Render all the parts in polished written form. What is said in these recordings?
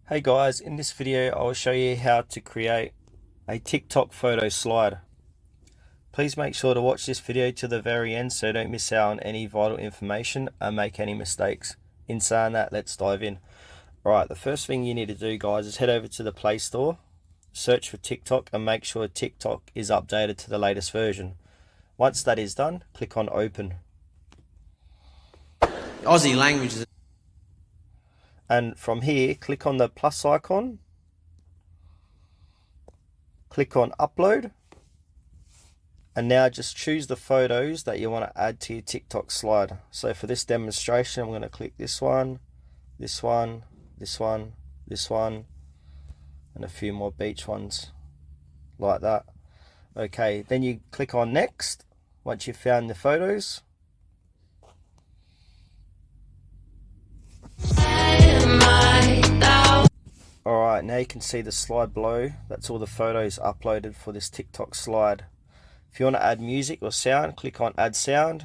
Hey guys, in this video I will show you how to create a TikTok photo slide. Please make sure to watch this video to the very end so you don't miss out on any vital information and make any mistakes. In saying that, let's dive in. Alright, the first thing you need to do, guys, is head over to the Play Store, search for TikTok and make sure TikTok is updated to the latest version. Once that is done, click on Open. Aussie language is... And from here, click on the plus icon, click on Upload, and now just choose the photos that you want to add to your TikTok slide. So for this demonstration, I'm going to click this one, this one, this one, this one, and a few more beach ones, like that. Okay, then you click on Next, once you've found the photos. Alright, now you can see the slide below. That's all the photos uploaded for this TikTok slide. If you want to add music or sound, click on Add Sound.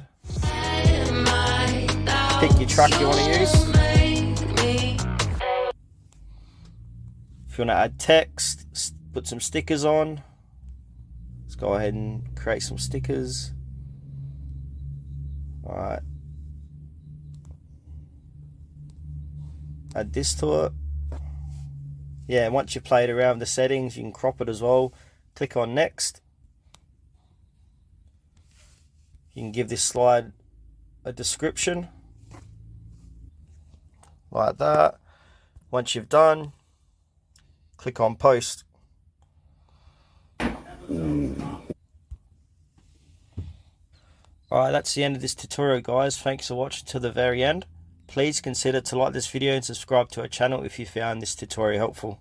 Pick your track you want to use. If you want to add text, put some stickers on. Let's go ahead and create some stickers. Alright. Add this to it. Yeah, once you've played around with the settings, you can crop it as well. Click on Next. You can give this slide a description, like that. Once you've done, click on Post. Alright, that's the end of this tutorial, guys. Thanks for watching to the very end. Please consider to like this video and subscribe to our channel if you found this tutorial helpful.